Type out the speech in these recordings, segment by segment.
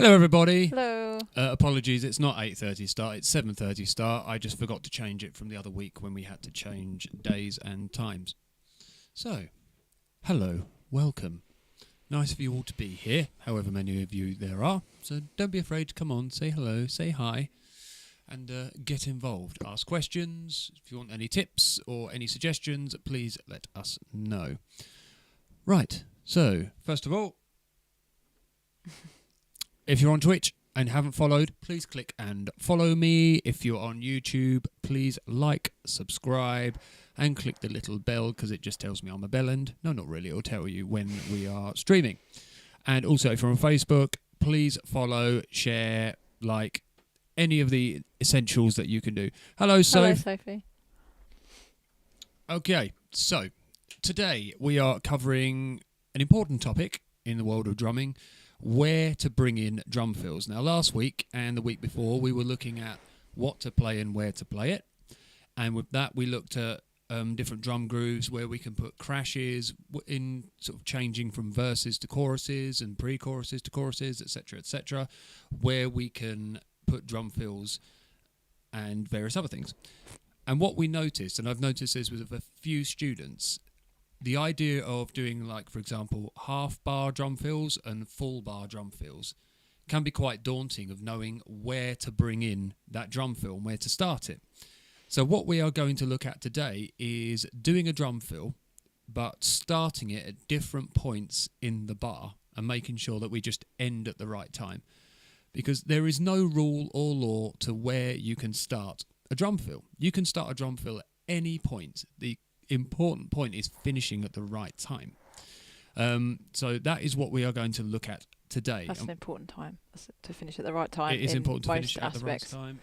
Hello everybody. Hello. Apologies, it's not 8:30 start, it's 7:30 start. I just forgot to change it from the other week when we had to change days and times. So, hello, welcome. Nice of you all to be here, however many of you there are. So don't be afraid to come on, say hello, say hi, and get involved. Ask questions. If you want any tips or any suggestions, please let us know. Right, so, first of all, if you're on Twitch and haven't followed, please click and follow me. If you're on YouTube, please like, subscribe, and click the little bell because it just tells me I'm a bellend. No, not really. It'll tell you when we are streaming. And also, if you're on Facebook, please follow, share, like, any of the essentials that you can do. Hello, Soph. Hello, Sophie. Okay, so today we are covering an important topic in the world of drumming, where to bring in drum fills. Now, last week and the week before, we were looking at what to play and where to play it. And with that, we looked at different drum grooves where we can put crashes in, sort of changing from verses to choruses and pre-choruses to choruses, etc., where we can put drum fills and various other things. And what we noticed, and I've noticed this with a few students, the idea of doing, like, for example, half-bar drum fills and full-bar drum fills can be quite daunting of knowing where to bring in that drum fill and where to start it. So what we are going to look at today is doing a drum fill, but starting it at different points in the bar and making sure that we just end at the right time. Because there is no rule or law to where you can start a drum fill. You can start a drum fill at any point. The important point is finishing at the right time. So that is what we are going to look at today. That's an important time, to finish at the right time. It is important to finish at the right aspects. time.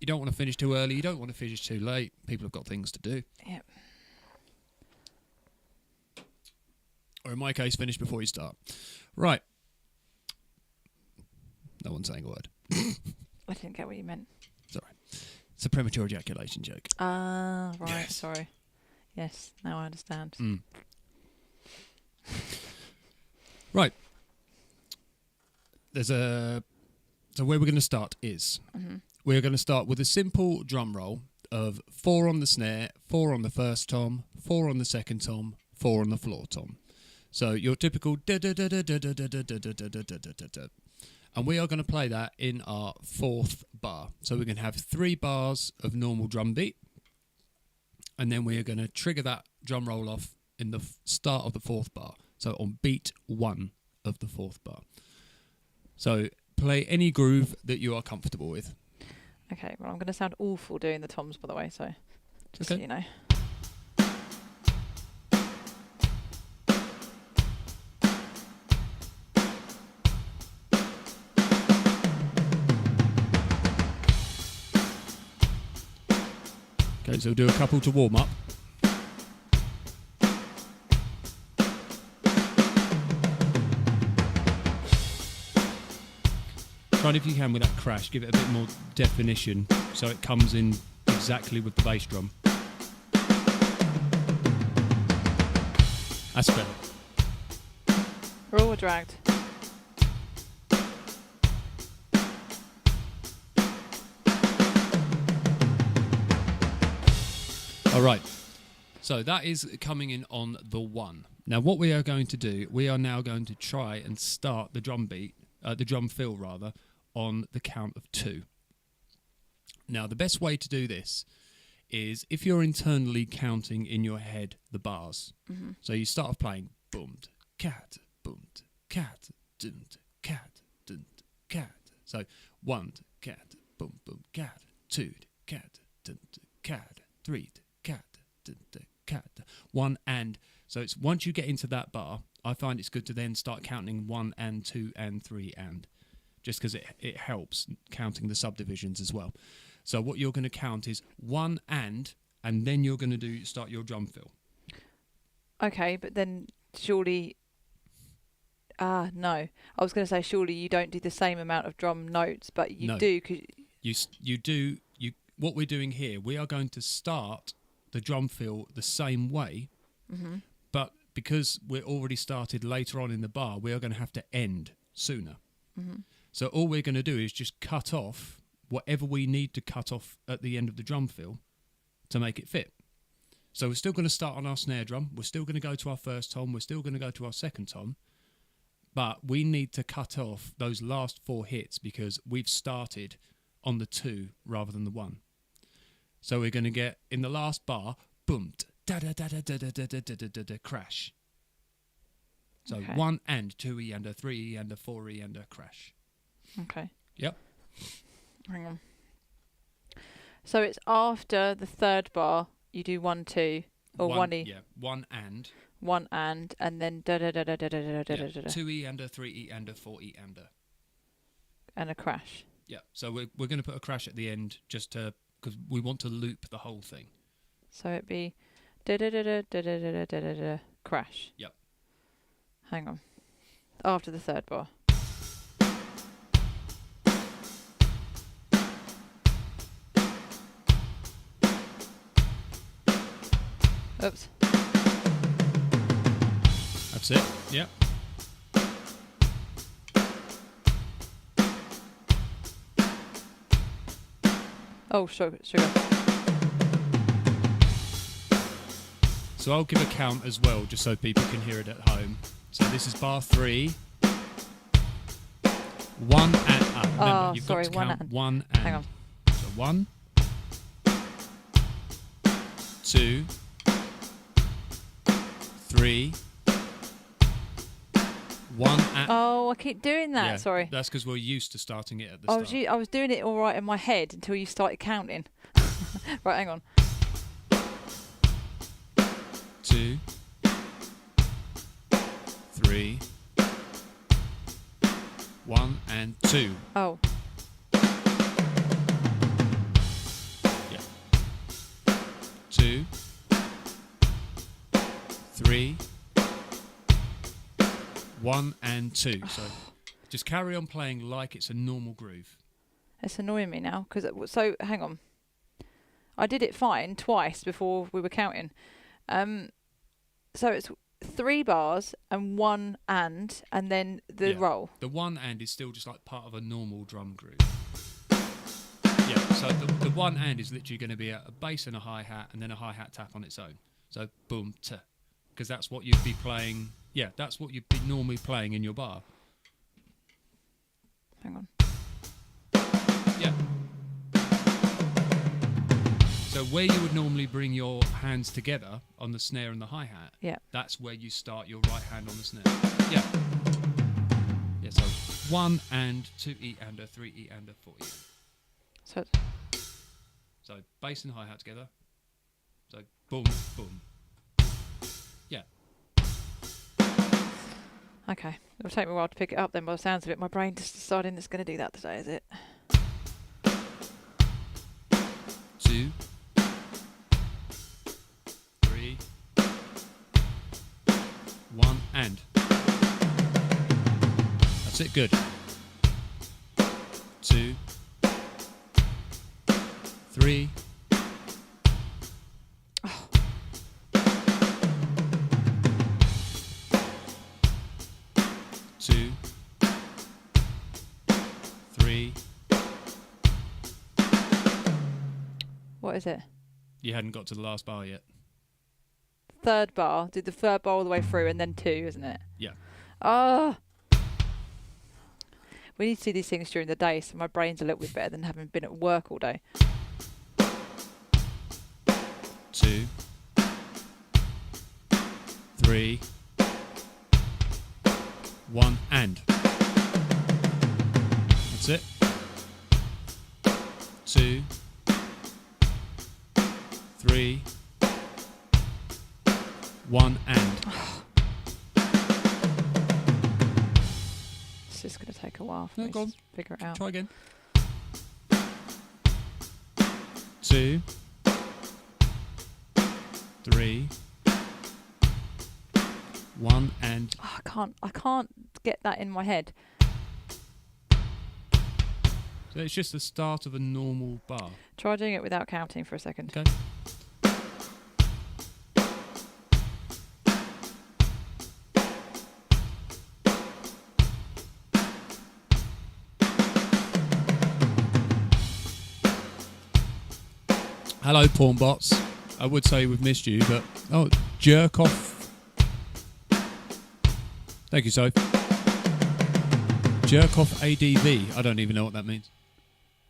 You don't want to finish too early. You don't want to finish too late. People have got things to do. Yep. Or in my case, finish before you start. Right. No one's saying a word. I didn't get what you meant. Sorry. It's a premature ejaculation joke. Ah, right. Yes. Sorry. Yes, now I understand. Right. So where we're going to start is we're going to start with a simple drum roll of 4 on the snare, 4 on the first tom, 4 on the second tom, 4 on the floor tom. So your typical da da da da da da da da da da da da da da. And we are going to play that in our 4th bar. So we're going to have 3 bars of normal drum beat. And then we are going to trigger that drum roll off in the start of the 4th bar. So on beat 1 of the 4th bar. So play any groove that you are comfortable with. Okay, well, I'm going to sound awful doing the toms, by the way, so just Okay. so you know. Okay, so we'll do a couple to warm up. Try it if you can with that crash, give it a bit more definition so it comes in exactly with the bass drum. That's better. Raw or dragged? All right, so that is coming in on the 1. Now what we are going to do, we are now going to try and start the drum fill rather, on the count of 2. Now the best way to do this is if you're internally counting in your head the bars. So you start off playing boomed, cat, boomed, cat, doomed, cat, doomed, cat. So 1, cat, boom, boom, cat, 2, cat, doomed, cat, 3, cat, doomed, cat. 1 and. So it's once you get into that bar, I find it's good to then start counting 1 and 2 and 3 and. Just because it helps counting the subdivisions as well. So what you're going to count is 1 and then you're going to start your drum fill. Okay, but then surely... no. I was going to say surely you don't do the same amount of drum notes, but you do. Cause you do. What we're doing here, we are going to start the drum fill the same way, but because we're already started later on in the bar, we are going to have to end sooner. Mhm. So all we're going to do is just cut off whatever we need to cut off at the end of the drum fill to make it fit. So we're still going to start on our snare drum. We're still going to go to our first tom. We're still going to go to our second tom. But we need to cut off those last 4 hits because we've started on the 2 rather than the 1. So we're going to get, in the last bar, boom, da-da-da-da-da-da-da-da-da-da, crash. So 1 and 2E and a 3E and a 4E and a crash. Okay. Yep. Hang on. So it's after the third bar, you do 1, 2, or 1E. Yeah, 1 and. 1 and then da da da da da da da da da. 2E and a 3E and a 4E and a. And a crash. Yeah, so we're going to put a crash at the end just to, because we want to loop the whole thing. So it'd be da da da da da da da da da da crash. Yep. Hang on. After the third bar. Oops. That's it. Yep. Oh, sugar. So I'll give a count as well, just so people can hear it at home. So this is bar 3. 1 and remember, you've got to count 1 and. Hang on. So 1, 2, 3, 1 and. Oh, I keep doing that. Yeah, Sorry. That's because we're used to starting it at the start. I was doing it all right in my head until you started counting. Right, hang on. 2, 3, 1 and 2. Oh. Yeah. 2, 3, 1 and 2. So just carry on playing like it's a normal groove. It's annoying me now so hang on. I did it fine twice before we were counting. So it's 3 bars and 1 and then the roll. The 1 and is still just like part of a normal drum groove. Yeah, so the 1 and is literally going to be a bass and a hi-hat and then a hi-hat tap on its own. So boom, t, because that's what you'd be playing. Yeah, that's what you'd be normally playing in your bar. Hang on. Yeah. So where you would normally bring your hands together on the snare and the hi-hat, that's where you start your right hand on the snare. Yeah. Yeah, so 1 and 2E and a 3E and a 4E. So bass and hi-hat together. So boom, boom. Yeah. Okay. It'll take me a while to pick it up then by the sounds of it. My brain just deciding it's going to do that today, is it? 2, 3, 1 and. That's it, good. 2, 3. Oh. 2, 3. What is it? You hadn't got to the last bar yet. Third bar. Did the third bar all the way through and then 2, isn't it? Yeah. Oh. We need to do these things during the day so my brain's a little bit better than having been at work all day. 2, 3, 1 and. That's it. 2, 3, 1 and. It's just going to take a while for No, me go on. to figure it out. Try again. 2, 3, 1 and. Oh, I can't get that in my head. So it's just the start of a normal bar. Try doing it without counting for a second. Okay. Hello, porn bots. I would say we've missed you, but jerk off. Thank you, Soph. Jerk off ADV. I don't even know what that means.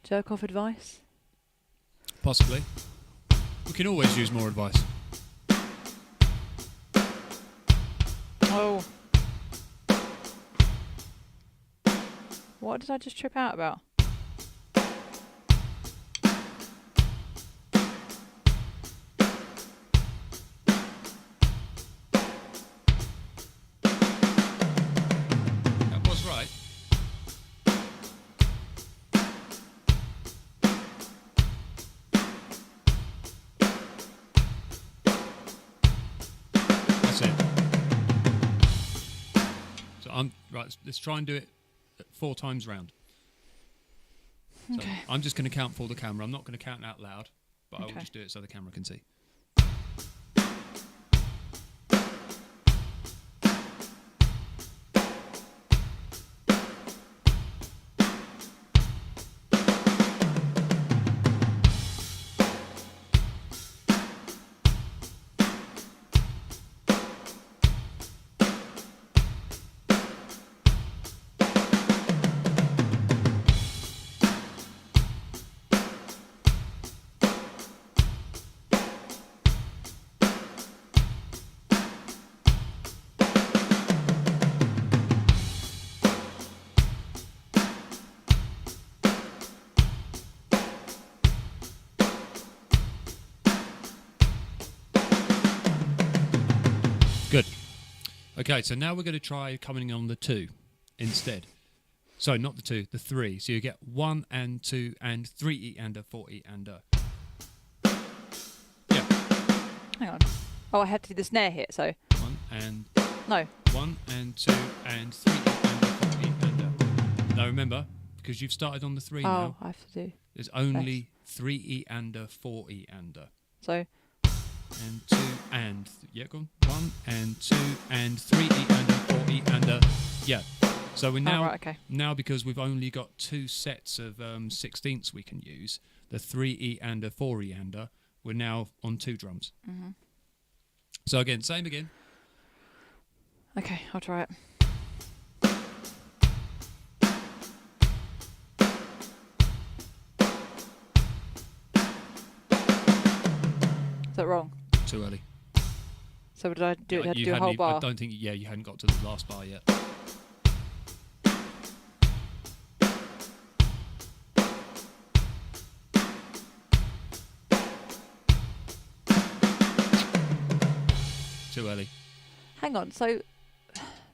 Jerk off advice? Possibly. We can always use more advice. Oh. What did I just trip out about? That was right. That's it. So let's try and do it 4 times round. So Okay. I'm just going to count for the camera. I'm not going to count out loud, but I will Okay. just do it so the camera can see. Good. Okay, so now we're going to try coming on the 2 instead. So not the 2, the 3. So you get 1 and 2 and 3 E and a 4 E and a. Yeah. Hang on. Oh, I had to do the snare hit, so... 1 and... No. 1 and 2 and 3 E and a 4 E and a. Now remember, because you've started on the 3 now, I have to do... there's only 3 E and a 4 E and a. So... And 2 and... Yeah, go on. 1 and 2 and 3 E and a 4 E and a... Yeah. So we're now... right, okay. Now, because we've only got 2 sets of 16ths we can use, the 3 E and a 4 E and a, we're now on 2 drums. Mm-hmm. So again, same again. Okay, I'll try it. Is that wrong? Too early. So what did I do? Yeah, I had to you do a hadn't whole bar? I don't think... Yeah, you hadn't got to the last bar yet. Too early. Hang on, so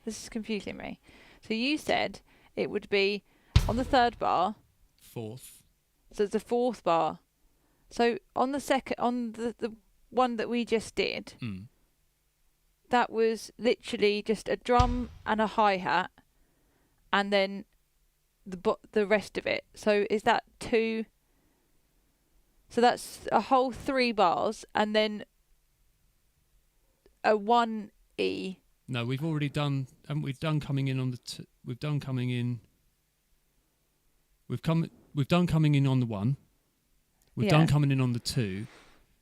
this is confusing me. So you said it would be on the 3rd bar, 4th. so it's the 4th bar. So on the the one that we just did, that was literally just a drum and a hi-hat, and then the rest of it. So is that 2? So that's a whole 3 bars, and then a 1 E. No, we've already done... Haven't we done coming in on the... We've done coming in... We've done coming in on the 1. We've done coming in on the 2.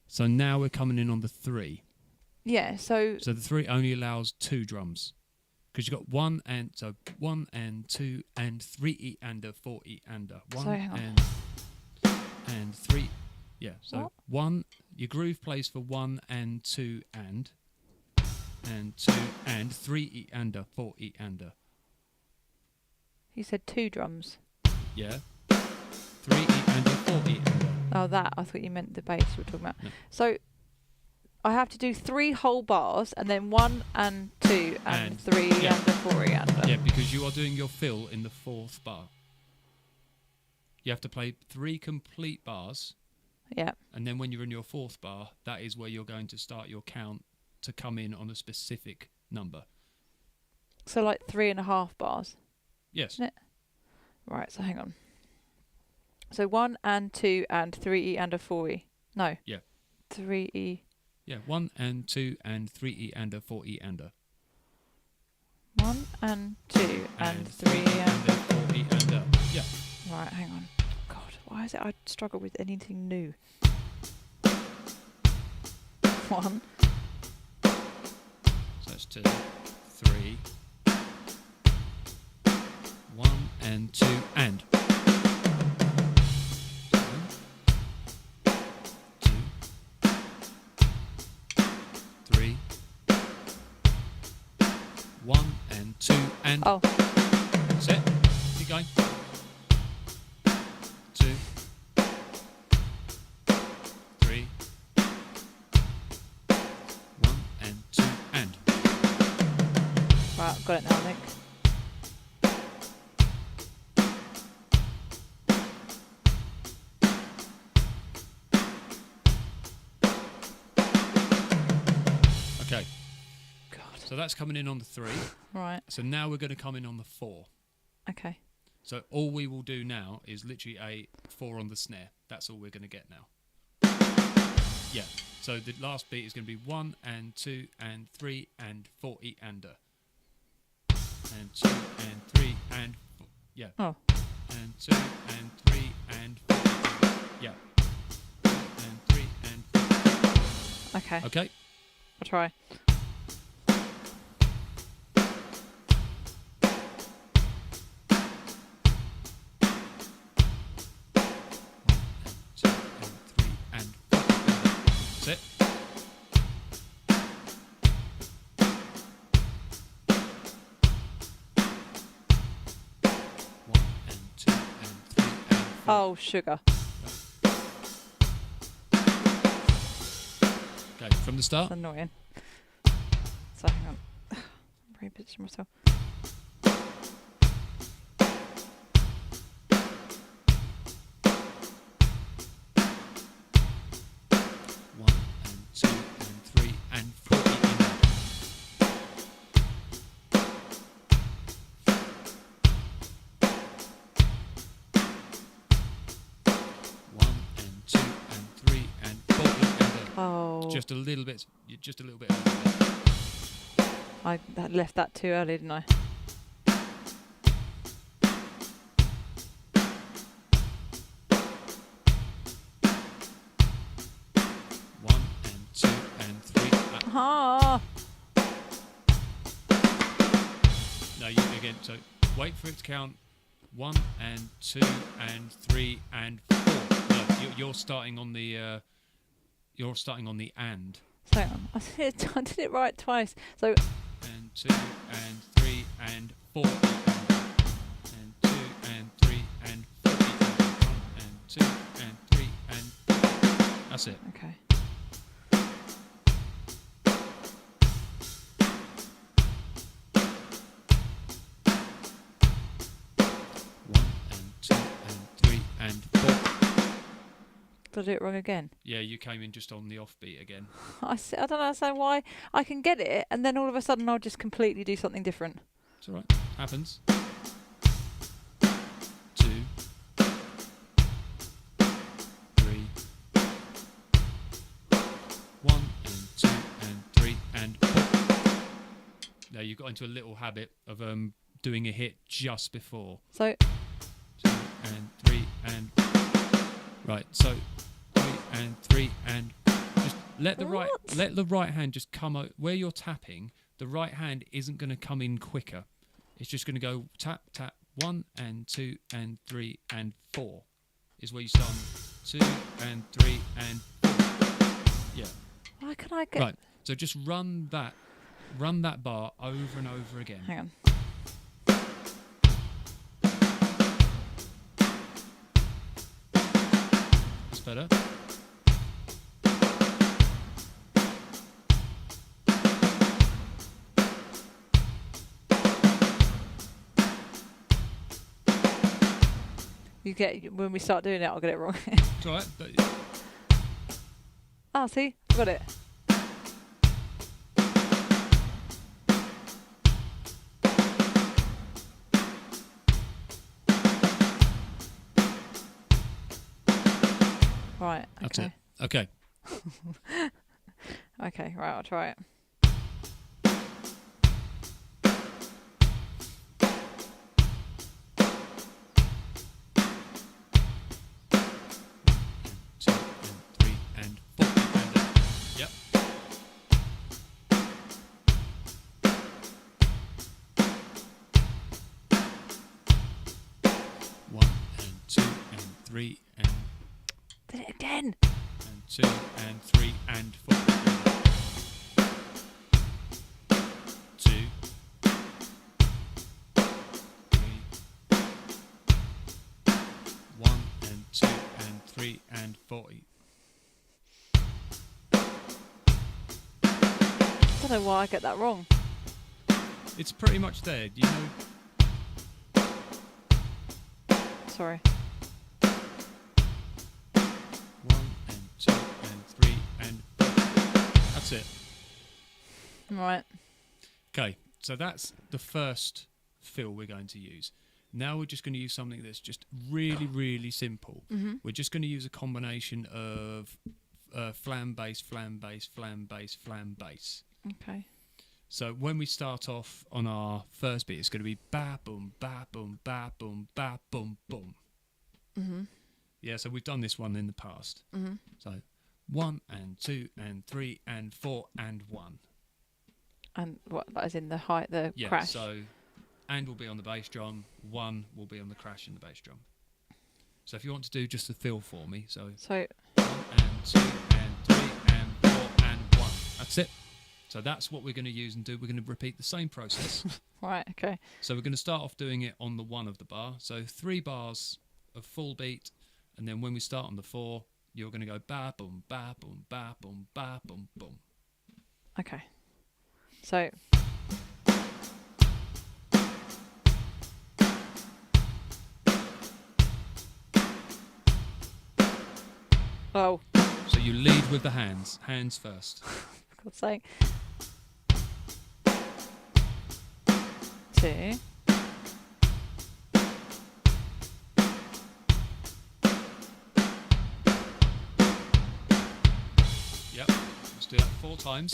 So now we're coming in on the 3. Yeah, so the 3 only allows 2 drums. Because you've got 1 and... So 1 and 2 and 3 E and a 4 E and a. 1 so hang on. and 3... Yeah, so What? 1... Your groove plays for 1 and 2 and 2 and 3 E and a 4 E and a. You said 2 drums. Yeah. 3 E and a 4 E and a. Oh, that. I thought you meant the bass we were talking about. No. So I have to do 3 whole bars, and then 1 and 2 and 3 yeah. and a 4 and a. Yeah, because you are doing your fill in the 4th bar. You have to play 3 complete bars, Yeah. and then when you're in your 4th bar, that is where you're going to start your count to come in on a specific number. So like 3.5 bars. Yes. Isn't it? Right, so hang on. So 1 and 2 and 3 E and a 4 E. No. Yeah. 3 E. Yeah, 1 and 2 and 3 E and a 4 E and a. 1 and 2 and 3 E and a. 4 E and a. Yeah. Right, hang on. God, why is it I struggle with anything new? 1. So that's 2, 3, 1 and 2 and. 2, 3, 1 and 2 and. Oh, That's it. Keep going. 2, 3, 1 and 2 and. right, I've got it now, Nick. Okay, God. so that's coming in on the 3. Right. So now we're going to come in on the 4. Okay. So all we will do now is literally a 4 on the snare. That's all we're going to get now. Yeah. So the last beat is going to be 1 and 2 and 3 and 40 and and 2 and 3 and 4. Yeah. Oh. And 2 and 3 and 40. Yeah. And 3 and 4. Okay. Okay. I'll try. Two and 3 and 4. That's it. One and 2 and 3 and 4. Oh, sugar. Okay, from the start. That's annoying. So hang on. Reposition myself. One and 2 and 3 and 40 and one and 2 and 3 and 40 and Oh, just a little bit. I left that too early, didn't I? One and 2 and 3. Ah. No, you again. So wait for it to count. 1 and 2 and 3 and 4. No, you're starting on the. You're starting on the and. So hang on. I did it right twice. So And 2 and 3 and 4 and 2 and 3 and 40 and 2 and 3 and 4. That's it. okay. One and 2 and 3 and 4. Did I do it wrong again? Yeah, you came in just on the offbeat again. I don't understand why I can get it and then all of a sudden I'll just completely do something different. It's alright. Happens. 2, 3, 1 and 2 and 3 and 4. Now you got into a little habit of doing a hit just before. So 2 and 3 and right. So 3 and 3 and just let the right hand just come out where you're tapping. The right hand isn't going to come in quicker. It's just going to go tap tap 1 and 2 and 3 and 4 is where you start. 2 and 3 and 4. Yeah. why can I get? Right. So just run that bar over and over again. Hang on. That's better. You get when we start doing it, I'll get it wrong. It's all right. But Ah, see, I got it. Right. that's Okay. it. Okay. Okay. Right. I'll try it. Two and 3 and 4 and yep. 3 and Did it again. 2 and 3 and 4. 2, 3, 1 and 2 and 3 and 40. I don't know why I get that wrong. It's pretty much there, you know. Sorry. 1 and 2 and 3 and 4. That's it. Right. Okay, so that's the first fill we're going to use. Now we're just going to use something that's just really, really simple. Mm-hmm. We're just going to use a combination of flam bass, flam bass, flam bass, flam bass. Okay. So when we start off on our first beat, it's going to be ba boom, ba boom, ba boom, ba boom, boom. Mm-hmm. Yeah, so we've done this one in the past. Mm-hmm. So 1 and 2 and 3 and 4 and 1. And what? That is in the height, the Yeah, crash. so and will be on the bass drum, 1 will be on the crash and the bass drum. So if you want to do just the fill for me, so 1 and 2 and 3 and 4 and 1. That's it. So that's what we're going to use and do. We're going to repeat the same process. Right. Okay. So we're going to start off doing it on the 1 of the bar. So 3 bars of full beat, and then when we start on the 4, you're going to go ba boom, ba boom, ba boom, ba boom, boom. Okay. So. Oh, So you lead with the hands first. for God's sake. 2. Yep. Let's do that 4 times.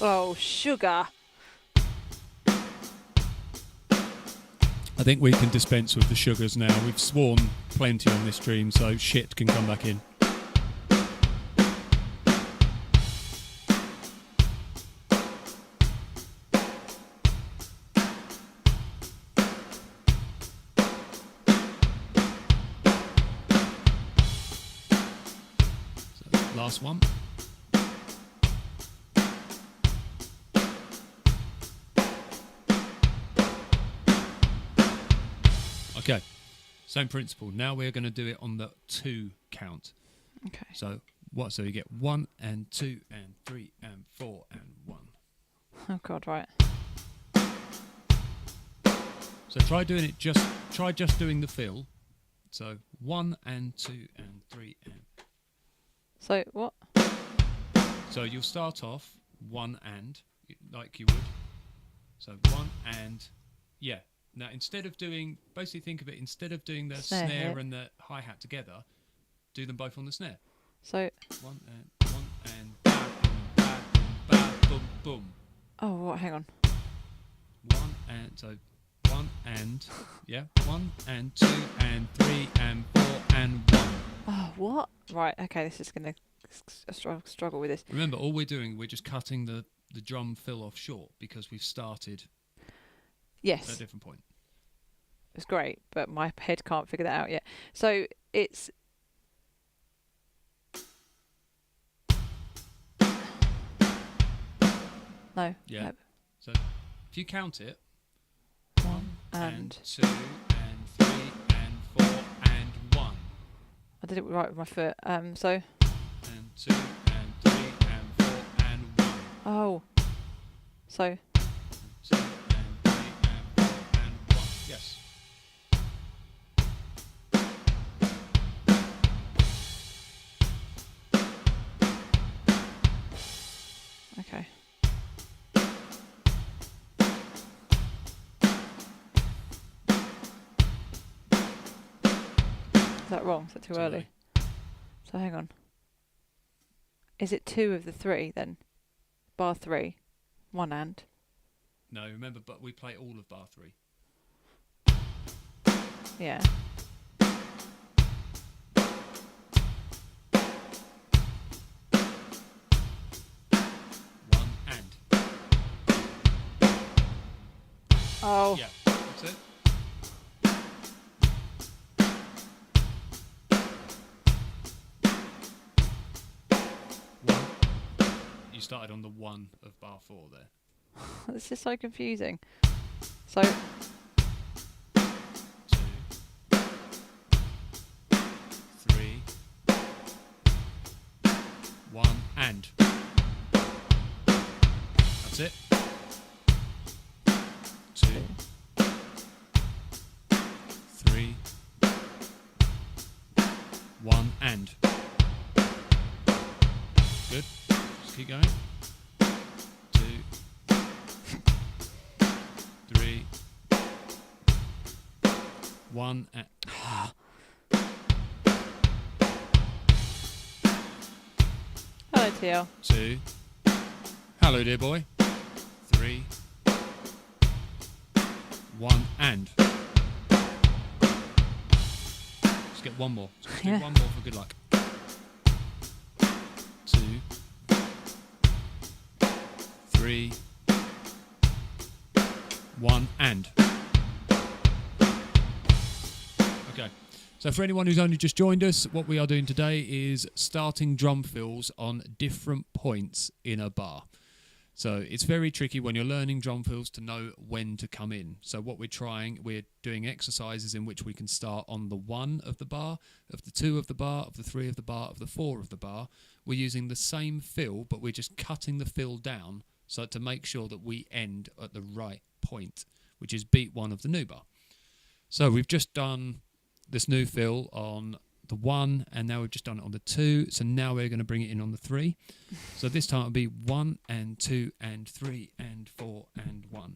Oh, sugar. I think we can dispense with the sugars now. We've sworn plenty on this stream, so shit can come back in. So, last one. Okay, same principle. Now we're going to do it on the 2 count. Okay. So what? So you get 1 and 2 and 3 and 4 and 1. Oh God. Right. So try doing it. Try just doing the fill. So 1 and 2 and 3 and. So what? So you'll start off 1 and like you would. So 1 and yeah. Now, instead of doing, basically think of it, instead of doing the Snare snare hit. and the hi-hat together, do them both on the snare. So. 1 and ba boom, ba boom, ba boom, boom. Oh, what? Hang on. 1 and, so 1 and, yeah, 1 and 2 and 3 and 4 and 1. Oh, what? Right. Okay. This is gonna struggle with this. Remember, all we're doing, we're just cutting the drum fill off short because we've started at a Yes, different point. it's great, but my head can't figure that out yet. So it's. No. Yeah. No. So if you count it, 1 and 2 and 3 and 4 and 1. I did it right with my foot. So. And 2 and 3 and 4 and 1. Oh. So. 2 and 3 and 4 and 1. Yes. Okay. Is that wrong? Is that too early? So hang on. Is it 2 of the 3 then? Bar 3, 1 and. No, remember, but we play all of bar 3. Yeah. 1 and. Oh. Yeah, that's it. One. You started on the 1 of bar 4 there. This is so confusing. So 2, 3, 1, and. That's it. 2, 3, 1, and. Good. Just keep going. 2, 3, 1, and. hello, TL. 2. Hello, dear boy. 3, 1, and. Just get one more. Just do Yeah. one more for good luck. 2, 3, 1, and. Okay. So for anyone who's only just joined us, what we are doing today is starting drum fills on different points in a bar. So it's very tricky when you're learning drum fills to know when to come in. So what we're doing exercises in which we can start on the 1 of the bar, of the 2 of the bar, of the 3 of the bar, of the 4 of the bar. We're using the same fill, but we're just cutting the fill down so to make sure that we end at the right point, which is beat 1 of the new bar. So we've just done this new fill on the 1, and now we've just done it on the 2. So now we're going to bring it in on the 3. So this time it'll be 1 and 2 and 3 and 4 and 1.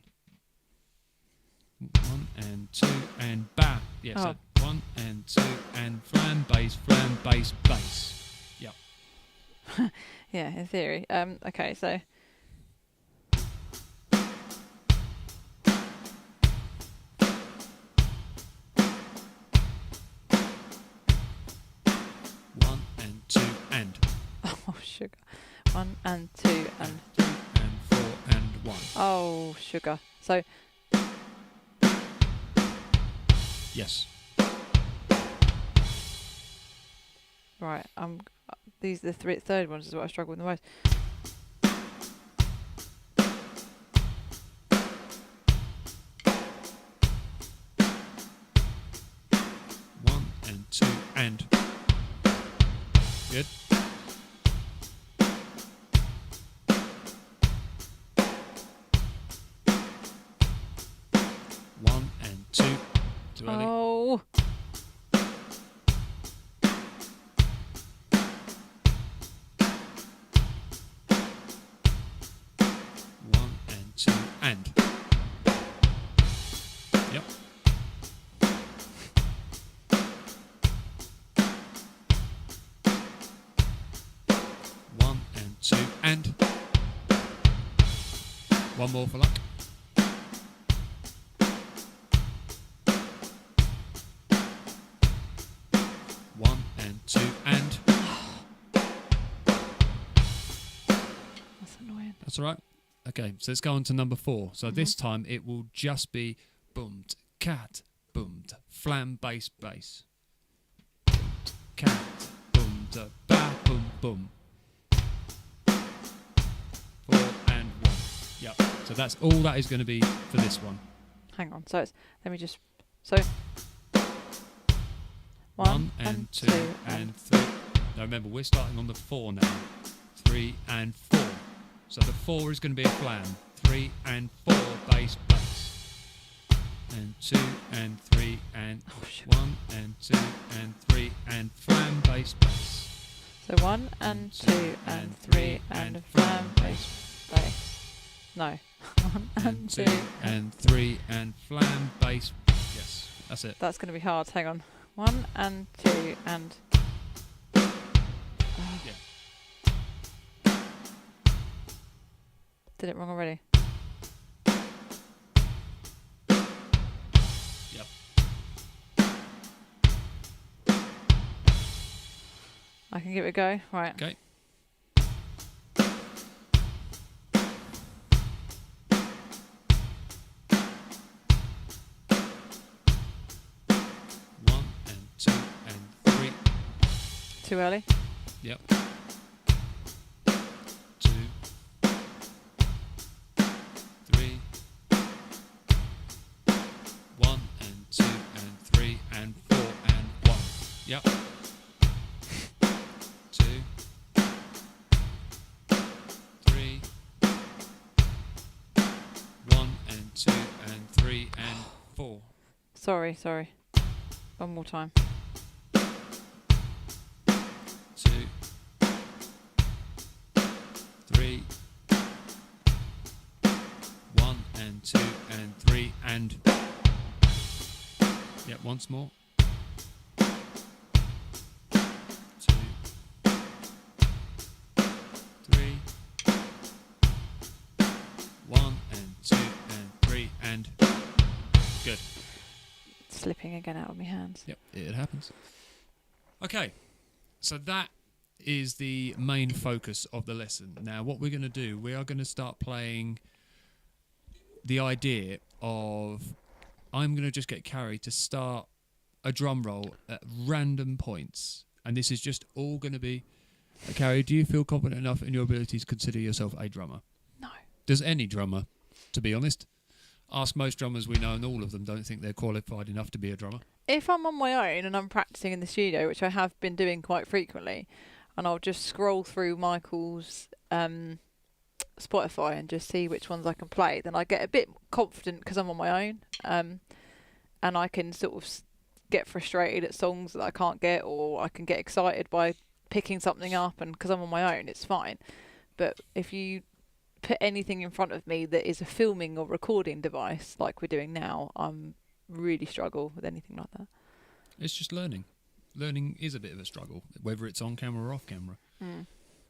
1 and 2 and ba. Yeah, Oh. so 1 and 2 and flam, bass, bass. Yep. Yeah, in theory. Okay, so 1 and 2 and. oh sugar. 1 and 2 and 3 and 4 and 1. oh sugar. So Yes. right, these are the third ones is what I struggle with the most. 1 and 2 and. Good. 1 and 2. Too early. Oh. 1 and 2 and. Yep. 1 and 2 and. One more for luck. 1 and 2 and. That's annoying. That's all right. Okay, so let's go on to number 4. So this time it will just be boomed, cat, boomed, flam, bass, bass. Boomed, cat, boomed, ba, boom, boom. 4 and 1. Yep. So that's all that is going to be for this one. Hang on. So it's let me just so 1 and 2 and 3. Now remember, we're starting on the 4 now. 3 and 4. So the 4 is going to be a flam. 3 and 4, bass, bass. And 2 and 3 and 1 and 2 and 3 and flam, bass, bass. So 1 and 2 and 3 and flam bass bass. No. 1 and 2 and 3 and flam, bass. Yes, that's it. That's going to be hard. Hang on. 1 and 2 and. Yeah. Did it wrong already? Yep. I can give it a go. Right. Okay. Too early. Yep. 2, 3, 1 and 2 and 3 and 4 and 1. Yep. 2, 3, 1 and 2 and 3 and 4. Sorry. One more time. 2, 3, 1 and 2 and 3 and... Yep, once more. 2, 3, 1 and 2 and 3 and... Good. Slipping again out of my hands. Yep, it happens. Okay, so that is the main focus of the lesson. Now, what we're going to do, we are going to start playing the idea of... I'm going to just get Carrie to start a drum roll at random points. And this is just all going to be... Carrie, do you feel confident enough in your ability to consider yourself a drummer? No. Does any drummer, to be honest? Ask most drummers we know, and all of them don't think they're qualified enough to be a drummer. If I'm on my own and I'm practicing in the studio, which I have been doing quite frequently, and I'll just scroll through Michael's Spotify and just see which ones I can play, then I get a bit confident because I'm on my own, and I can sort of get frustrated at songs that I can't get, or I can get excited by picking something up, and because I'm on my own, it's fine. But if you put anything in front of me that is a filming or recording device like we're doing now, I'm really struggle with anything like that. It's just learning. Learning is a bit of a struggle, whether it's on camera or off camera.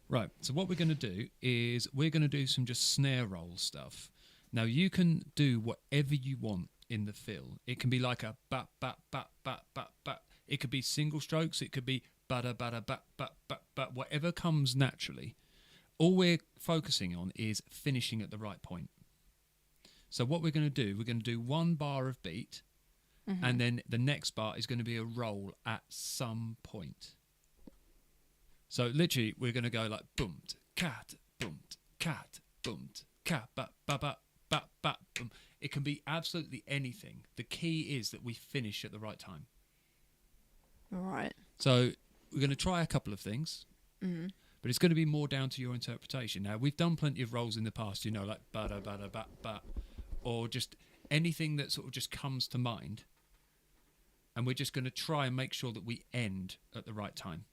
Right, so what we're going to do is we're going to do some just snare roll stuff. Now, you can do whatever you want in the fill. It can be like a bat, bat, bat, bat, bat, bat. It could be single strokes. It could be bada, bada, bat, bat, bat, bat, whatever comes naturally. All we're focusing on is finishing at the right point. So what we're going to do, we're going to do one bar of beat, and then the next bar is going to be a roll at some point. So literally, we're going to go like boomed, cat, boomed, cat, boomed, cat, bat, bat, bat, bat, bat, boom. It can be absolutely anything. The key is that we finish at the right time. Right. So we're going to try a couple of things. But it's going to be more down to your interpretation. Now, we've done plenty of rolls in the past, you know, like bada, bada, bat, bat, or just anything that sort of just comes to mind. And we're just going to try and make sure that we end at the right time.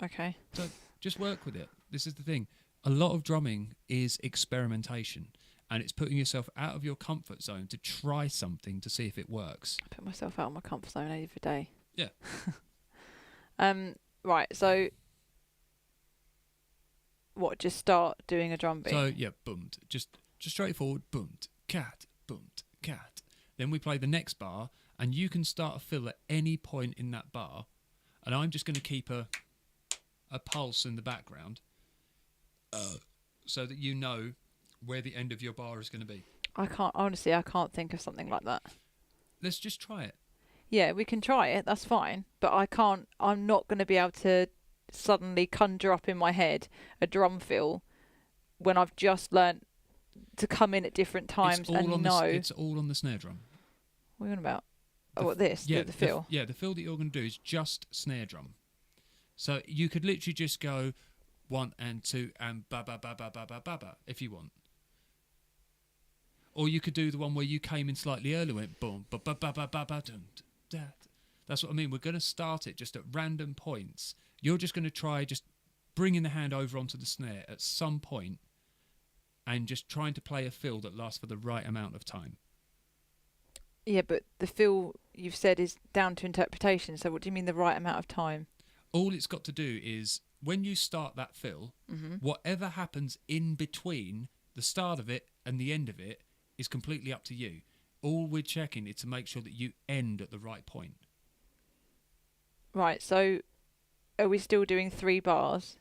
Okay. So just work with it. This is the thing. A lot of drumming is experimentation, and it's putting yourself out of your comfort zone to try something to see if it works. I put myself out of my comfort zone every day. Yeah. Right, so what, just start doing a drum beat? So, yeah, boomed. Just straightforward, boomed, cat, boomed, cat. Then we play the next bar, and you can start a fill at any point in that bar, and I'm just going to keep a pulse in the background so that you know where the end of your bar is going to be. I can't think of something like that. Let's just try it. Yeah, we can try it, that's fine. But I'm not going to be able to suddenly conjure up in my head a drum fill when I've just learnt to come in at different times and know. It's all on the snare drum. What are you on about? What, this? Yeah, the fill? The fill that you're going to do is just snare drum. So you could literally just go 1 and 2 and ba ba ba ba ba ba ba ba if you want. Or you could do the one where you came in slightly earlier, went boom, ba ba ba ba ba ba dum. That's what I mean. We're going to start it just at random points. You're just going to try just bringing the hand over onto the snare at some point and just trying to play a fill that lasts for the right amount of time. Yeah, but the fill you've said is down to interpretation. So what do you mean the right amount of time? All it's got to do is when you start that fill, whatever happens in between the start of it and the end of it is completely up to you. All we're checking is to make sure that you end at the right point. Right, so are we still doing 3 bars?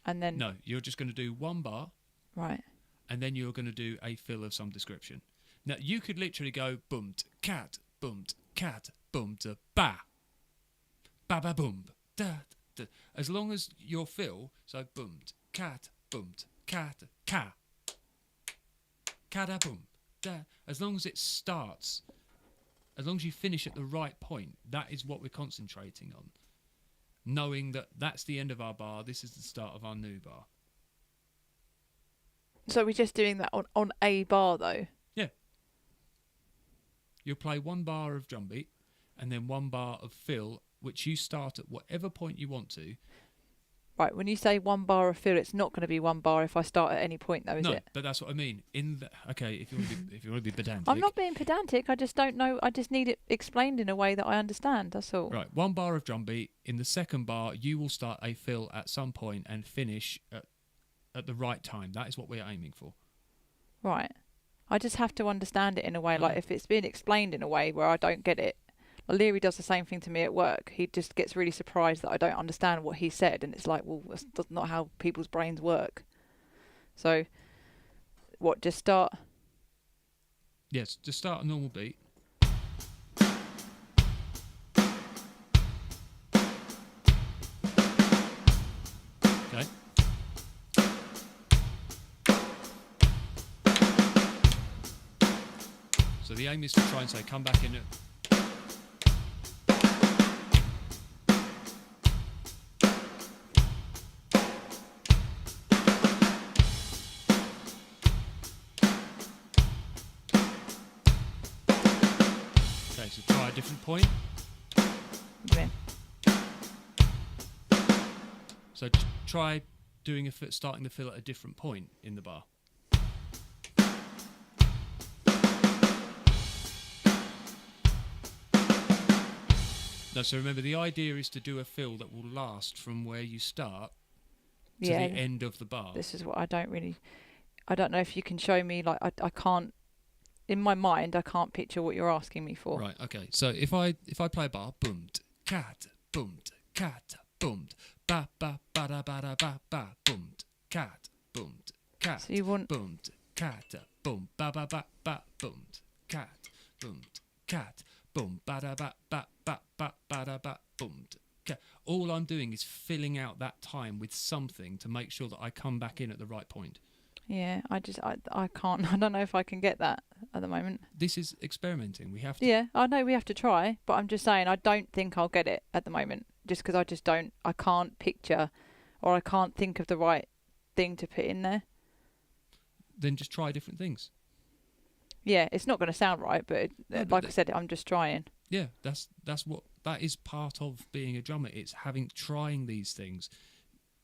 And then... No, you're just going to do 1 bar. Right. And then you're going to do a fill of some description. Now, you could literally go boomed, cat, boomed, cat, boomed, ba. ba ba boom, da da. As long as your fill, so boomed, cat, boomed, cat, ka, kada boom, da. As long as it starts, as long as you finish at the right point, that is what we're concentrating on. Knowing that that's the end of our bar, this is the start of our new bar. So we're just doing that on a bar, though? Yeah. You'll play 1 bar of drum beat and then 1 bar of fill, which you start at whatever point you want to. Right, when you say 1 bar of fill, it's not going to be 1 bar if I start at any point, though, is No, it? but that's what I mean. Okay, if you want to be pedantic. I'm not being pedantic. I just don't know. I just need it explained in a way that I understand. That's all. Right, 1 bar of drum beat. In the second bar, you will start a fill at some point and finish at the right time. That is what we're aiming for. Right. I just have to understand it in a way. Okay. Like if it's being explained in a way where I don't get it. Leary does the same thing to me at work. He just gets really surprised that I don't understand what he said, and it's like, well, that's not how people's brains work. So, what? Just start. Yes, just start a normal beat. Okay. So the aim is to try and say, come back in at... Okay, so try a different point. Yeah. So try doing starting the fill at a different point in the bar. No, so remember, the idea is to do a fill that will last from where you start to the end of the bar. This is what I don't know if you can show me. Like I can't. In my mind, I can't picture what you're asking me for. Right. Okay. So if I play a bar, boomed, cat, boomed, ba ba ba da ba da ba ba, boomed, cat, So you want boomed, cat, boom, ba ba ba ba, boomed, cat, boom, ba da ba ba ba ba ba da ba, boomed. Cat. All I'm doing is filling out that time with something to make sure that I come back in at the right point. Yeah, I can't. I don't know if I can get that at the moment. This is experimenting. We have to. Yeah, I know we have to try, but I'm just saying I don't think I'll get it at the moment. Just because I can't picture, or I can't think of the right thing to put in there. Then just try different things. Yeah, it's not going to sound right, but like I said, I'm just trying. Yeah, that is part of being a drummer. It's trying these things.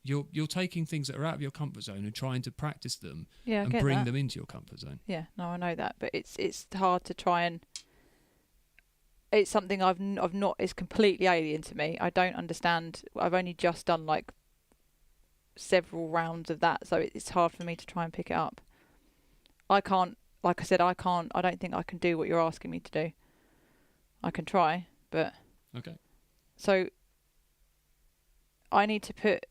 You're taking things that are out of your comfort zone and trying to practice them and bring them into your comfort zone. Yeah, no, I know that, but it's hard to try and. It's something I've not. It's completely alien to me. I don't understand. I've only just done like several rounds of that, so it's hard for me to try and pick it up. I can't. Like I said, I can't. I don't think I can do what you're asking me to do. I can try, but. Okay. So. I need to put.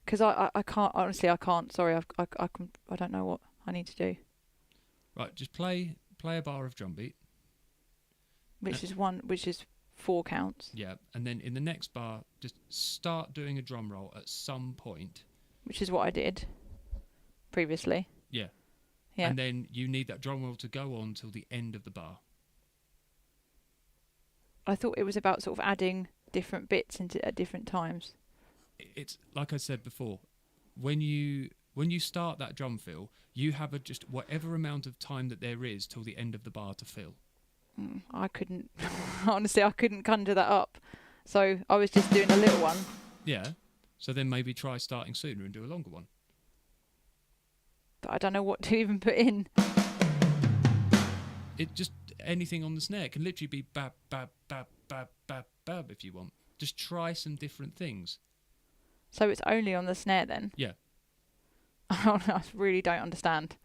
Because I can't, honestly, I can't. Sorry, I don't know what I need to do. Right, just play a bar of drum beat. Which is 4 counts. Yeah, and then in the next bar, just start doing a drum roll at some point. Which is what I did previously. Yeah. Yeah. And then you need that drum roll to go on till the end of the bar. I thought it was about sort of adding different bits into at different times. It's like I said before, when you start that drum fill, you have just whatever amount of time that there is till the end of the bar to fill. I couldn't, honestly, I couldn't conjure that up. So I was just doing a little one. Yeah. So then maybe try starting sooner and do a longer one. But I don't know what to even put in. It just anything on the snare. It can literally be bab bab bab bab bab bab if you want. Just try some different things. So it's only on the snare then? Yeah. I really don't understand.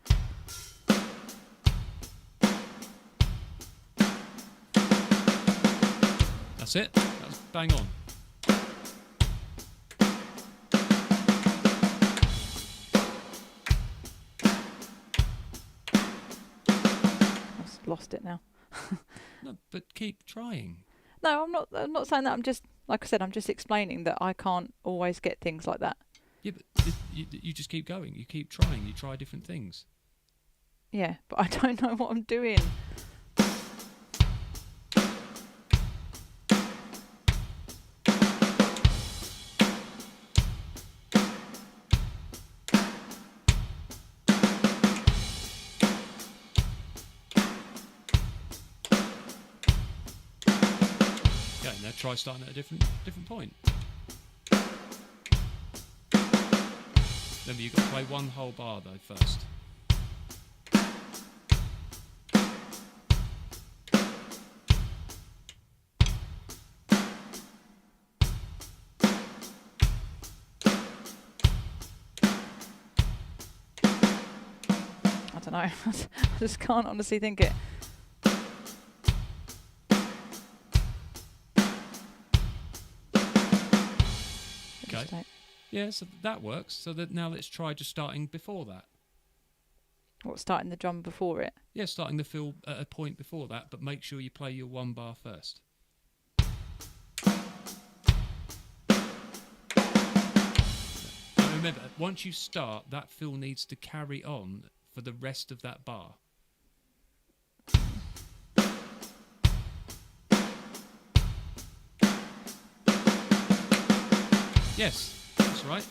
That's it. That's bang on. I've lost it now. No, but keep trying. No, I'm not. I'm not saying that. I'm just, like I said, I'm just explaining that I can't always get things like that. Yeah, but you just keep going. You keep trying. You try different things. Yeah, but I don't know what I'm doing. Okay, now try starting at a different point. Remember, you've got to play one whole bar though first. I don't know. I just can't honestly think it. Okay. Yeah, so that works. So that now let's try just starting before that. What, starting the drum before it? Yeah, starting the fill at a point before that, but make sure you play your one bar first. Now remember, once you start, that fill needs to carry on for the rest of that bar. Yes, that's right.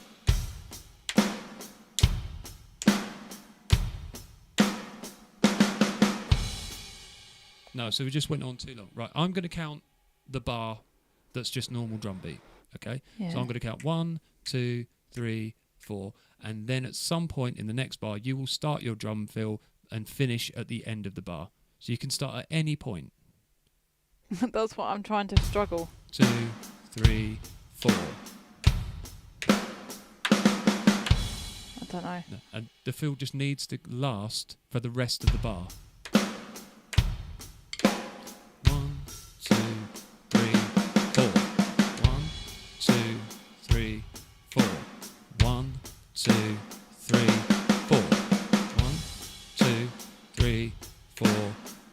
No, so we just went on too long. Right, I'm going to count the bar that's just normal drum beat, okay? Yeah. So I'm going to count 1, 2, 3, 4, and then at some point in the next bar, you will start your drum fill and finish at the end of the bar. So you can start at any point. That's what I'm trying to struggle. 2, 3, 4. I don't know. No, and the fill just needs to last for the rest of the bar. 1, 2, 3, 4. 1, 2, 3, 4. 1, 2, 3, 4. 1, 2, 3, 4.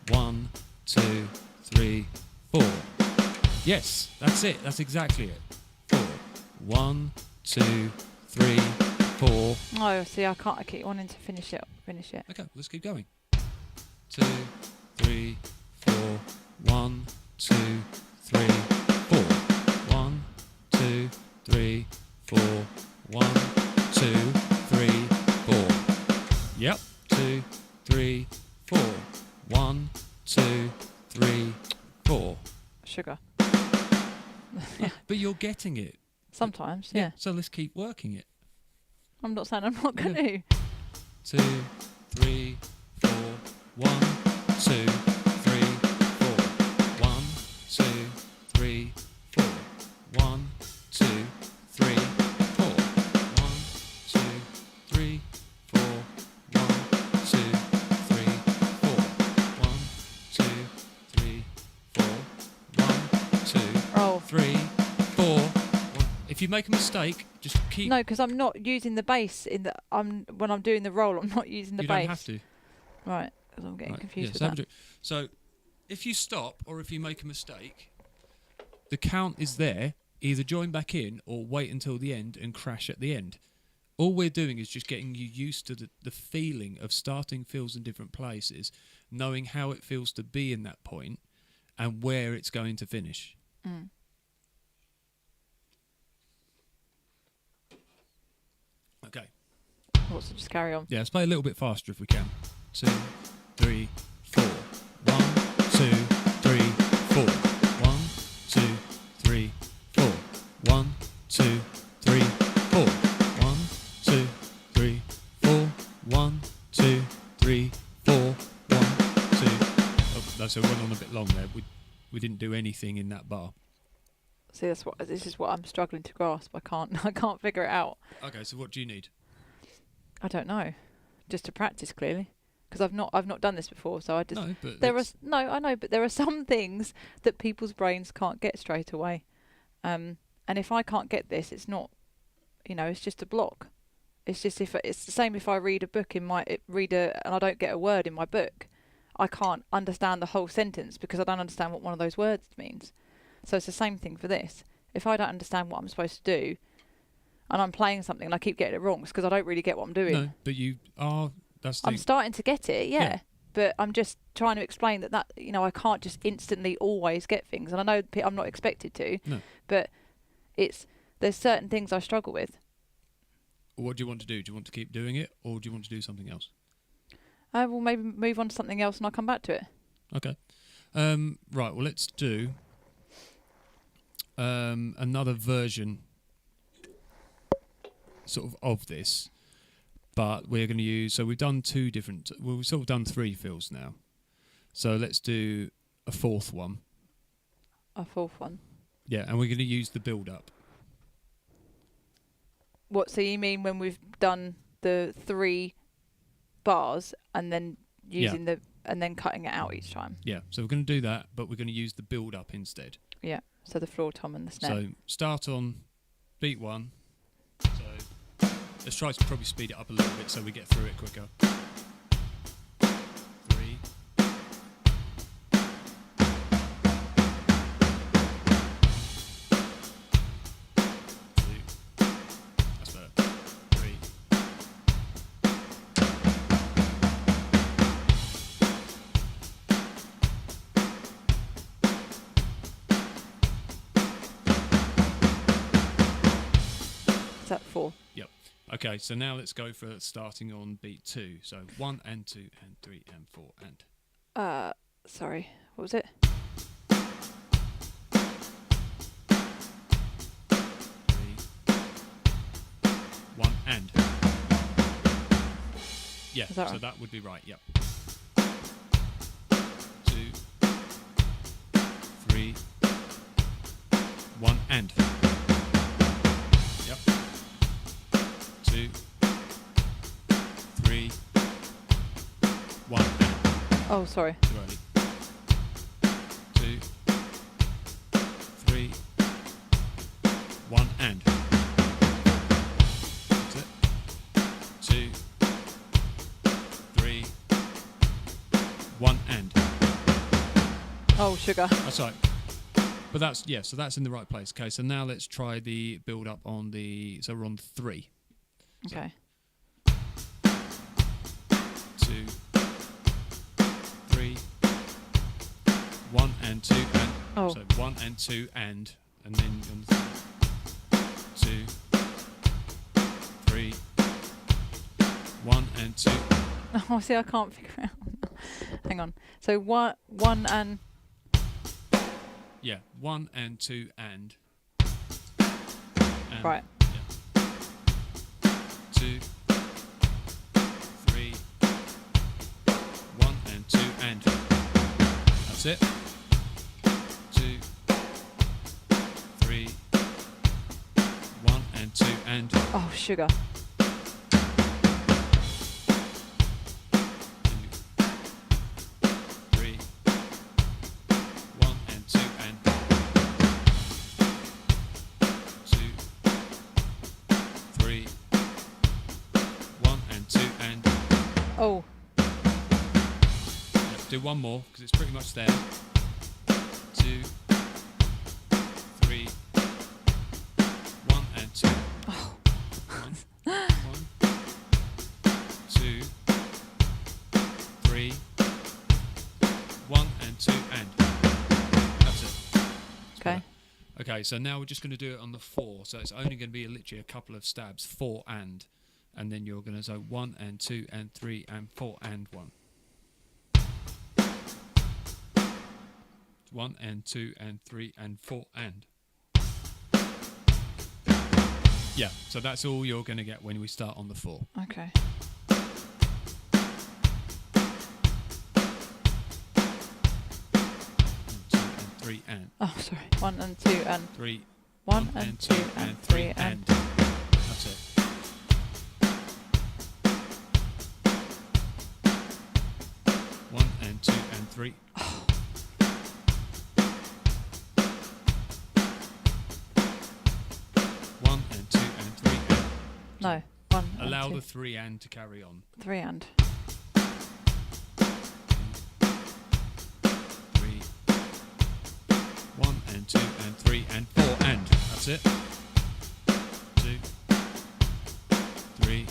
1, 2, 3, 4. Yes, that's it. That's exactly it. 4. 1, 2, 3, 4. Oh, see, I can't. I keep wanting to finish it. Okay, let's keep going. 2, 3, 4. 1, 2, 3, 4. 1, 2, 3, 4. 1, 2, 3, 4. Yep. 2, 3, 4. 1, 2, 3, 4. Sugar. Yeah, but you're getting it. Sometimes, yeah. So let's keep working it. I'm not saying I'm not going to. 2, 3, 4. 1, 2, 3, 4. 1, 2, 3, 4. 1, 2, 3, 4. 1, 2, 3, 4. 1, 2, 3, 4. 1, 2, 3, 4. 1, 2, Oh. 3, 4. If you make a mistake, just keep. No, because I'm not using the bass in the. When I'm doing the roll, I'm not using the You bass. don't have to. Right, because I'm getting Right, confused yeah, with that. So, if you stop or if you make a mistake, the count is there. Either join back in or wait until the end and crash at the end. All we're doing is just getting you used to the feeling of starting fills in different places, knowing how it feels to be in that point and where it's going to finish. Mm. Okay. What's just carry on? Yeah, let's play a little bit faster if we can. 2, 3, 4. 1, 2, 3, 4. 1, 2, 3, 4. 1, 2, 3, 4. 1, 2, 3, 4. 1, 2, 3, 4. 1, 2. Oh, no, so we went on a bit long there. We didn't do anything in that bar. See, this is what I'm struggling to grasp. I can't figure it out. Okay, so what do you need? I don't know. Just to practice, clearly, because I've not done this before. So I just No, but I know, but there are some things that people's brains can't get straight away. And if I can't get this, it's not, it's just a block. It's just it's the same if I read a book and I don't get a word in my book, I can't understand the whole sentence because I don't understand what one of those words means. So it's the same thing for this. If I don't understand what I'm supposed to do, and I'm playing something and I keep getting it wrong, it's because I don't really get what I'm doing. No, but you are. That's the. I'm starting to get it, yeah. Yeah. But I'm just trying to explain that I can't just instantly always get things, and I know I'm not expected to. No. But there's certain things I struggle with. What do you want to do? Do you want to keep doing it, or do you want to do something else? I will maybe move on to something else, and I'll come back to it. Okay. Right. Well, let's do another version, sort of this, but we're going to use. So we've done two different. Well, we've sort of done three fills now. So let's do a fourth one. A fourth one. Yeah, and we're going to use the build-up. What? So you mean when we've done the 3 bars and then using and then cutting it out each time? Yeah. So we're going to do that, but we're going to use the build-up instead. Yeah. So the floor tom and the snare. So start on beat 1. So let's try to probably speed it up a little bit so we get through it quicker. 3. That's better. 3. Is that 4? Yep. Okay, so now let's go for starting on beat 2. So 1 and 2 and 3 and 4 and. Sorry. What was it? 3. 1 and. Yeah, Is that so right? that would be right, yep. 2, 3, 1 and. Yep. 2, 3, 1 and. Oh, sorry. Too early. 2, 3, 1 and. That's it. 2, 3, 1 and. Oh, sugar. That's right. But that's, yeah, so that's in the right place. Okay, so now let's try the build up on the, so we're on 3. Okay. 2, 3, 1 and 2 and. Oh. So 1 and 2 and then on the 2, 3, 1 and 2. Oh, see, I can't figure it out. Hang on. So 1 and. Yeah, 1 and 2 and. Right. Yeah. 2, 3, 1 and 2 and. That's it. 2, 3, 1 and 2 and. Oh, sugar. 3, 1 and 2 and. 2, 3, 1 and 2 and. Oh. Let's do one more because it's pretty much there. 2, 3, 1 and 2. Oh. 1, 2, 3, 1 and 2 and. That's it. Okay. Okay, so now we're just going to do it on the 4. So it's only going to be literally a couple of stabs. 4 and then you're going to say 1 and 2 and 3 and 4 and 1. 1 and 2 and 3 and 4 and. Yeah, so that's all you're going to get when we start on the 4. Okay. 2 and 3 and. Oh, sorry. 1 and 2 and. 3. 1 and 2 and 3 and. That's it. 1 and 2 and 3. One and 2 and 3 and. No. 1 and Allow 2. the 3 and to carry on. 3 and. 3. 1 and 2 and. That's it. 2, 3,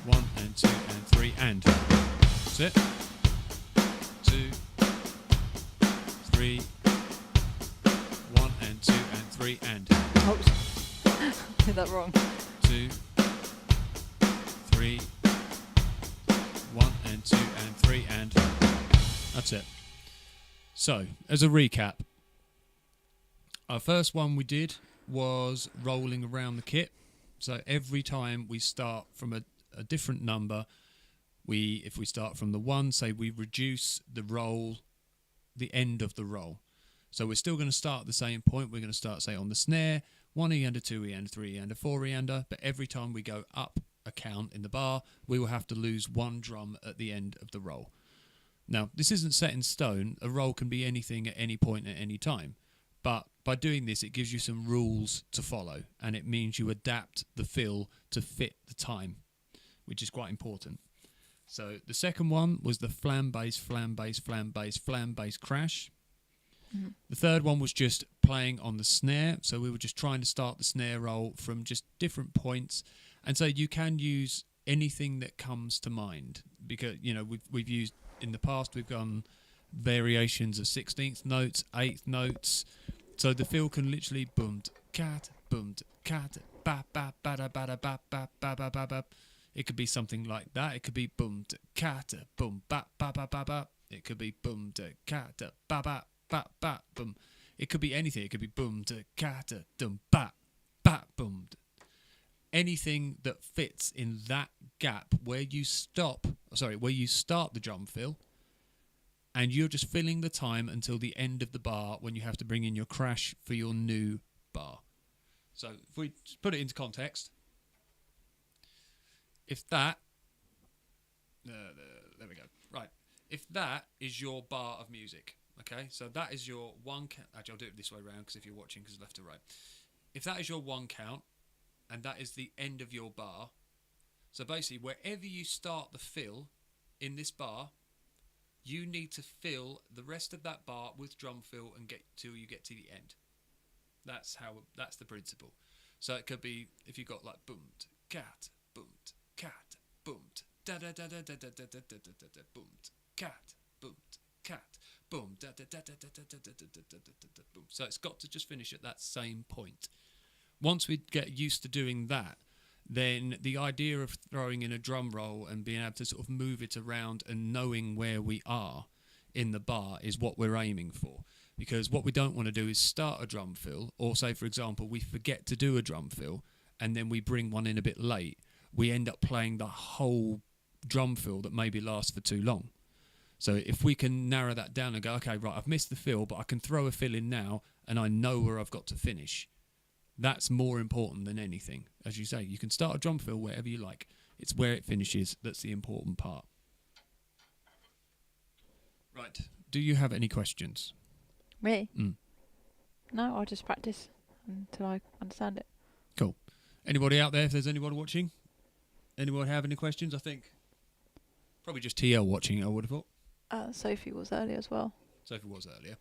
1 and 2 and 3 and. That's it. 2, 3, 1 and 2 and 3 and. Oh, did that wrong. 2, 3, 1 and 2 and 3 and. That's it. So, as a recap, our first one we did was rolling around the kit. So every time we start from a different number, if we start from the 1, say we reduce the roll, the end of the roll. So we're still going to start at the same point. We're going to start, say, on the snare, 1 eander, 2 eander, 3 eander, 4 eander. But every time we go up a count in the bar, we will have to lose 1 drum at the end of the roll. Now, this isn't set in stone. A roll can be anything at any point at any time. But by doing this, it gives you some rules to follow, and it means you adapt the fill to fit the time, which is quite important. So the second one was the flam bass, flam bass, flam bass, flam bass crash. Mm-hmm. The third one was just playing on the snare. So we were just trying to start the snare roll from just different points. And so you can use anything that comes to mind, because, you know, we've used in the past, we've gone variations of 16th notes, 8th notes. So the fill can literally boomed cat, ba ba ba da ba da ba ba ba ba ba ba. It could be something like that. It could be boomed cat, boom ba ba ba ba ba. It could be boomed cat, ba ba ba ba boom. It could be anything. It could be boomed cat, dum ba ba boomed. Anything that fits in that gap where you start the drum fill, and you're just filling the time until the end of the bar when you have to bring in your crash for your new bar. So if we put it into context, if that, there we go. Right. If that is your bar of music, okay, so that is your 1 count. Actually, I'll do it this way around, because if you're watching, because left to right. If that is your 1 count, and that is the end of your bar, so basically wherever you start the fill in this bar, you need to fill the rest of that bar with drum fill and get till you get to the end. That's the principle. So it could be, if you got like boomed cat, boomed cat, boomed da da da da da da da da da da da, boomed cat, boomed cat, boom da da da da da da da da da da da, boom. So it's got to just finish at that same point. Once we get used to doing that, then the idea of throwing in a drum roll and being able to sort of move it around and knowing where we are in the bar is what we're aiming for. Because what we don't want to do is start a drum fill, or say, for example, we forget to do a drum fill and then we bring one in a bit late. We end up playing the whole drum fill that maybe lasts for too long. So if we can narrow that down and go, okay, right, I've missed the fill, but I can throw a fill in now and I know where I've got to finish. That's more important than anything. As you say, you can start a drum fill wherever you like. It's where it finishes that's the important part. Right. Do you have any questions? Me? No, I'll just practice until I understand it. Cool. Anybody out there, if there's anybody watching? Anyone have any questions? I think probably just TL watching, I would have thought. Sophie was earlier as well. Sophie was earlier.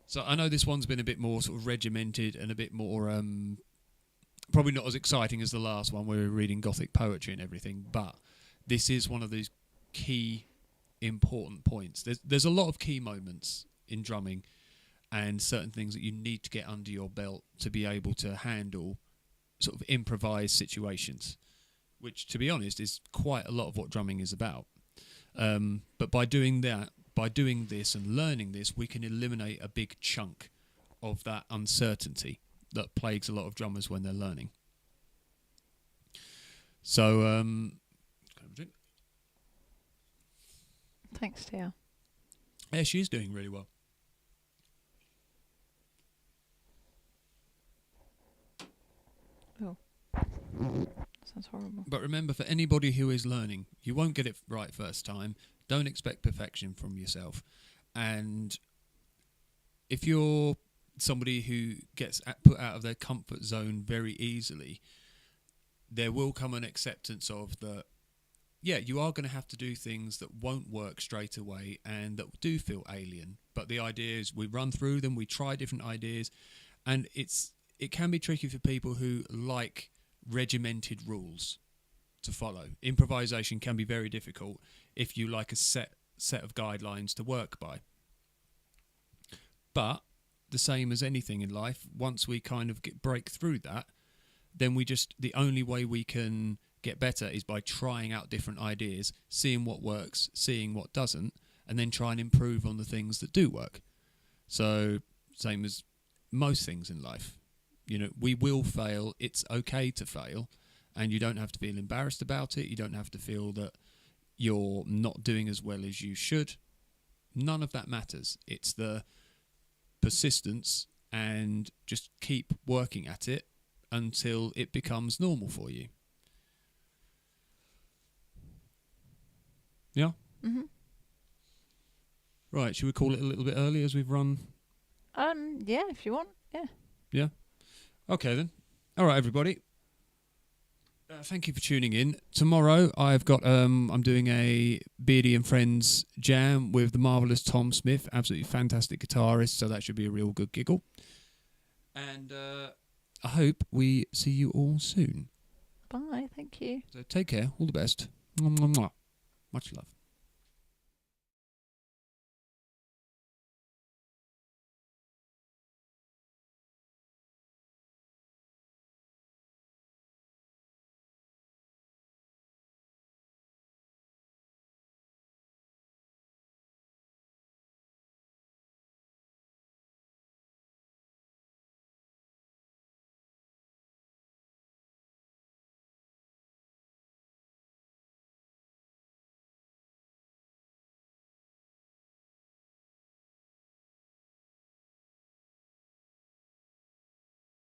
So I know this one's been a bit more sort of regimented and a bit more, probably not as exciting as the last one where we were reading Gothic poetry and everything, but this is one of those key, important points. There's a lot of key moments in drumming and certain things that you need to get under your belt to be able to handle sort of improvised situations, which, to be honest, is quite a lot of what drumming is about. But by doing this and learning this, we can eliminate a big chunk of that uncertainty that plagues a lot of drummers when they're learning. So, Thanks, Tia. yeah, she's doing really well. Oh, sounds horrible. But remember, for anybody who is learning, you won't get it right first time. Don't expect perfection from yourself. And if you're somebody who gets put out of their comfort zone very easily, there will come an acceptance of that, yeah, you are going to have to do things that won't work straight away and that do feel alien. But the idea is we run through them, we try different ideas, And it can be tricky for people who like regimented rules to follow. Improvisation can be very difficult if you like a set of guidelines to work by. But the same as anything in life, once we kind of break through that, then the only way we can get better is by trying out different ideas, seeing what works, seeing what doesn't, and then try and improve on the things that do work. So, same as most things in life. We will fail. It's okay to fail, and you don't have to feel embarrassed about it. You don't have to feel that you're not doing as well as you should. None of that matters. It's the persistence and just keep working at it until it becomes normal for you. Yeah? Mhm. Right, should we call it a little bit early as we've run? Yeah, if you want. Yeah. Yeah? Okay then. All right, everybody. Thank you for tuning in. Tomorrow I've got I'm doing a Beardy and Friends jam with the marvellous Tom Smith, absolutely fantastic guitarist, so that should be a real good giggle. And I hope we see you all soon. Bye. Thank you. So take care. All the best. Mwah, mwah, mwah. Much love.